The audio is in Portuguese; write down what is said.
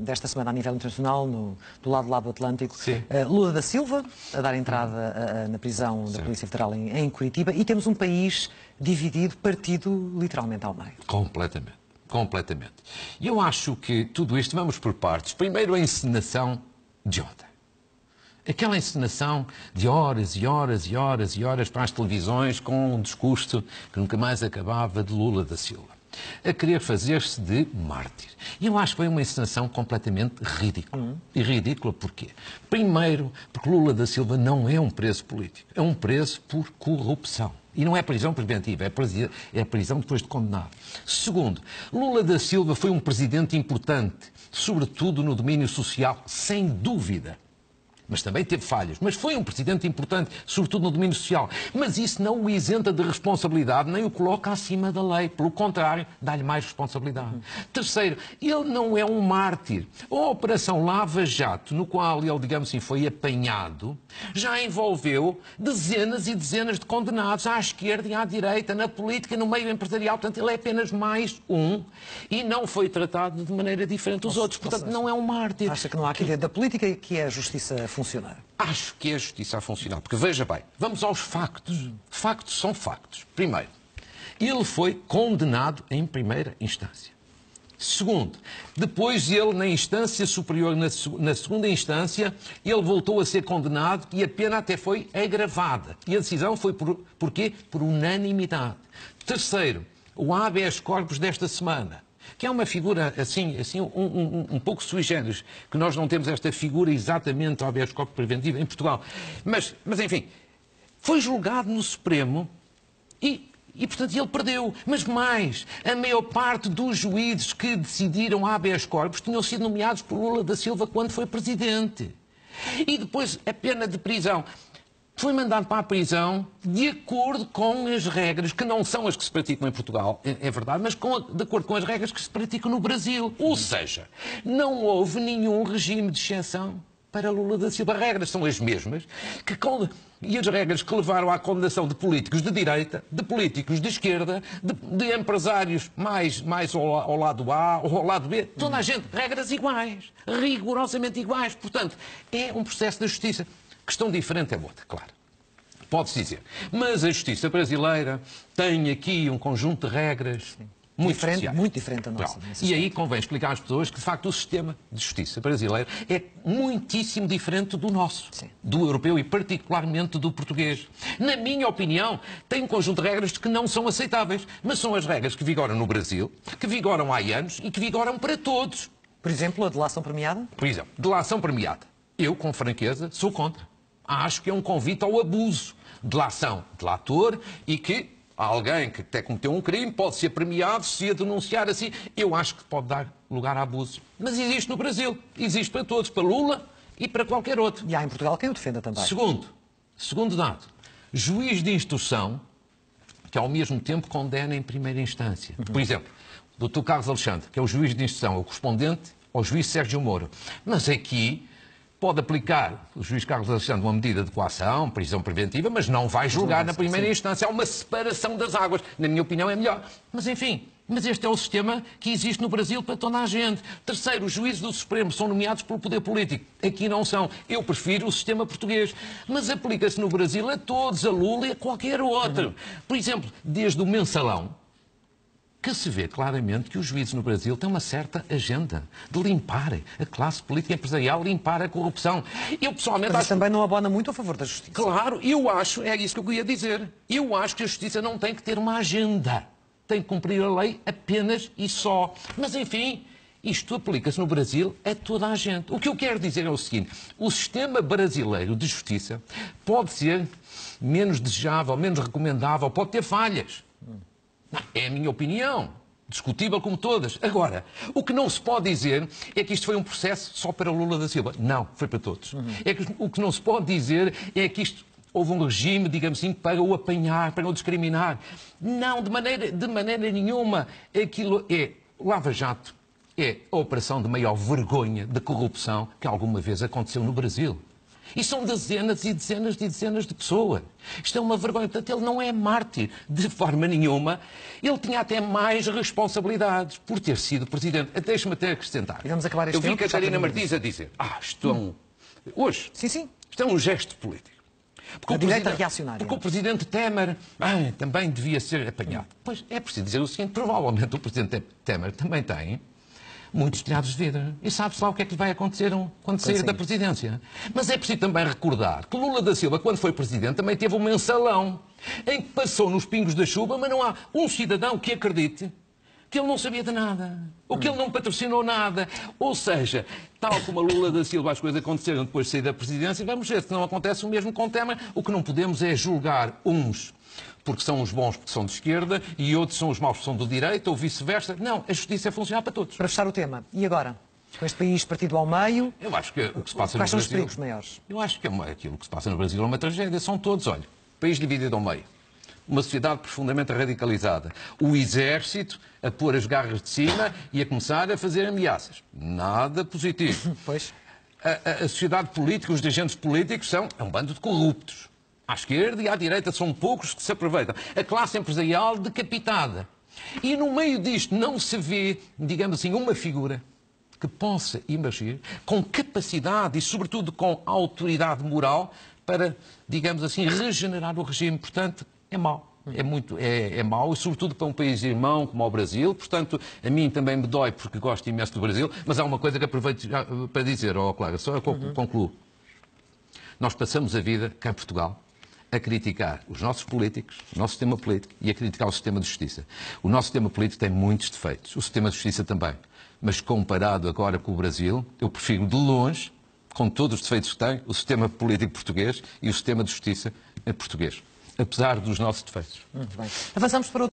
desta semana a nível internacional, do lado do Atlântico. Sim. Lula da Silva a dar entrada na prisão da Polícia Federal em Curitiba, e temos um país dividido, partido literalmente ao meio. Completamente. Completamente. E eu acho que tudo isto, vamos por partes. Primeiro, a encenação de ontem. Aquela encenação de horas e horas e horas e horas para as televisões com um discurso que nunca mais acabava de Lula da Silva, a querer fazer-se de mártir. E eu acho que foi uma encenação completamente ridícula. E ridícula porquê? Primeiro, porque Lula da Silva não é um preso político. É um preso por corrupção. E não é prisão preventiva, é prisão depois de condenado. Segundo, Lula da Silva foi um presidente importante, sobretudo no domínio social, sem dúvida. Mas também teve falhas. Mas foi um presidente importante, sobretudo no domínio social. Mas isso não o isenta de responsabilidade, nem o coloca acima da lei. Pelo contrário, dá-lhe mais responsabilidade. Terceiro, ele não é um mártir. A Operação Lava Jato, no qual ele, digamos assim, foi apanhado, já envolveu dezenas e dezenas de condenados à esquerda e à direita, na política, no meio empresarial. Portanto, ele é apenas mais um e não foi tratado de maneira diferente dos outros. Portanto, não é um mártir. Acha que não há aqui dentro da política que é a justiça a funcionar? Acho que é a justiça a funcionar, porque veja bem, vamos aos factos. Factos são factos. Primeiro, ele foi condenado em primeira instância. Segundo, depois ele, na instância superior, na segunda instância, ele voltou a ser condenado e a pena até foi agravada. E a decisão foi por quê? Por unanimidade. Terceiro, o habeas corpus desta semana, que é uma figura assim um pouco sui generis, que nós não temos esta figura exatamente ao habeas corpus preventivo em Portugal. Mas enfim, foi julgado no Supremo e, portanto, ele perdeu. Mas mais, a maior parte dos juízes que decidiram habeas corpus tinham sido nomeados por Lula da Silva quando foi presidente. E depois a pena de prisão. Foi mandado para a prisão de acordo com as regras, que não são as que se praticam em Portugal, é verdade, mas de acordo com as regras que se praticam no Brasil. Ou seja, não houve nenhum regime de exceção para Lula da Silva. As regras são as mesmas, e as regras que levaram à condenação de políticos de direita, de políticos de esquerda, de empresários mais ao lado A ou ao lado B, toda a gente, regras iguais, rigorosamente iguais. Portanto, é um processo da justiça. Questão diferente é outra, claro. Pode-se dizer. Mas a justiça brasileira tem aqui um conjunto de regras muito especiais. Muito diferente da nossa. E aí convém explicar às pessoas que, de facto, o sistema de justiça brasileiro é muitíssimo diferente do nosso, do europeu e particularmente do português. Na minha opinião, tem um conjunto de regras que não são aceitáveis, mas são as regras que vigoram no Brasil, que vigoram há anos e que vigoram para todos. Por exemplo, a delação premiada? Por exemplo, delação premiada. Eu, com franqueza, sou contra. Acho que é um convite ao abuso. Delação, delator, e que alguém que até cometeu um crime pode ser premiado se a denunciar assim. Eu acho que pode dar lugar a abuso. Mas existe no Brasil. Existe para todos, para Lula e para qualquer outro. E há em Portugal quem o defenda também. Segundo dado, juiz de instrução que ao mesmo tempo condena em primeira instância. Por exemplo, o Dr. Carlos Alexandre, que é o juiz de instrução, é o correspondente ao juiz Sérgio Moro. Mas aqui pode aplicar o juiz Carlos Alexandre uma medida de coação, prisão preventiva, mas não vai julgar na primeira instância. Há uma separação das águas. Na minha opinião é melhor. Mas enfim, este é o sistema que existe no Brasil para toda a gente. Terceiro, os juízes do Supremo são nomeados pelo poder político. Aqui não são. Eu prefiro o sistema português. Mas aplica-se no Brasil a todos, a Lula e a qualquer outro. Por exemplo, desde o mensalão, que se vê claramente que os juízes no Brasil têm uma certa agenda de limpar a classe política e empresarial, limpar a corrupção. Eu, pessoalmente, mas isso também não abona muito a favor da justiça. Claro, eu acho, é isso que eu queria dizer. Eu acho que a justiça não tem que ter uma agenda. Tem que cumprir a lei apenas e só. Mas, enfim, isto aplica-se no Brasil a toda a gente. O que eu quero dizer é o seguinte: o sistema brasileiro de justiça pode ser menos desejável, menos recomendável, pode ter falhas. É a minha opinião, discutível como todas. Agora, o que não se pode dizer é que isto foi um processo só para Lula da Silva. Não, foi para todos. O que não se pode dizer é que isto houve um regime, digamos assim, para o apanhar, para o discriminar. Não, de maneira nenhuma. Aquilo é Lava Jato, é a operação de maior vergonha de corrupção que alguma vez aconteceu no Brasil. E são dezenas e dezenas e dezenas de pessoas. Isto é uma vergonha. Portanto, ele não é mártir de forma nenhuma. Ele tinha até mais responsabilidades por ter sido presidente. Deixe-me até acrescentar. E vamos acabar este Eu vi tempo, Catarina Martins a dizer, hoje, Sim. isto é um gesto político. A direita reacionária. Porque o presidente Temer também devia ser apanhado. Pois é preciso dizer o seguinte, provavelmente o presidente Temer também tem muitos telhados de vidro. E sabe-se lá o que é que vai acontecer quando sair da presidência. Mas é preciso também recordar que Lula da Silva, quando foi presidente, também teve um mensalão em que passou nos pingos da chuva, mas não há um cidadão que acredite que ele não sabia de nada, ou que ele não patrocinou nada. Ou seja, tal como a Lula da Silva as coisas aconteceram depois de sair da presidência, vamos ver se não acontece o mesmo com o Temer. O que não podemos é julgar uns porque são os bons porque são de esquerda e outros são os maus porque são de direita ou vice-versa. Não, a justiça é funcional para todos. Para fechar o tema, e agora? Com este país partido ao meio, eu acho que o que se passa quais no são os Brasil, perigos maiores? Eu acho que aquilo que se passa no Brasil é uma tragédia. São todos, olha, país dividido ao meio. Uma sociedade profundamente radicalizada. O exército a pôr as garras de cima e a começar a fazer ameaças. Nada positivo. Pois. A sociedade política, os dirigentes políticos é um bando de corruptos. À esquerda e à direita são poucos que se aproveitam. A classe empresarial decapitada. E no meio disto não se vê, digamos assim, uma figura que possa emergir com capacidade e, sobretudo, com autoridade moral para, digamos assim, regenerar o regime. Portanto, é mau. É mau, e sobretudo para um país irmão como o Brasil. Portanto, a mim também me dói porque gosto imenso do Brasil. Mas há uma coisa que aproveito para dizer, Clara, só concluo. Nós passamos a vida, cá em Portugal, a criticar os nossos políticos, o nosso sistema político e a criticar o sistema de justiça. O nosso sistema político tem muitos defeitos, o sistema de justiça também. Mas comparado agora com o Brasil, eu prefiro de longe, com todos os defeitos que tem, o sistema político português e o sistema de justiça português. Apesar dos nossos defeitos. Muito bem. Avançamos para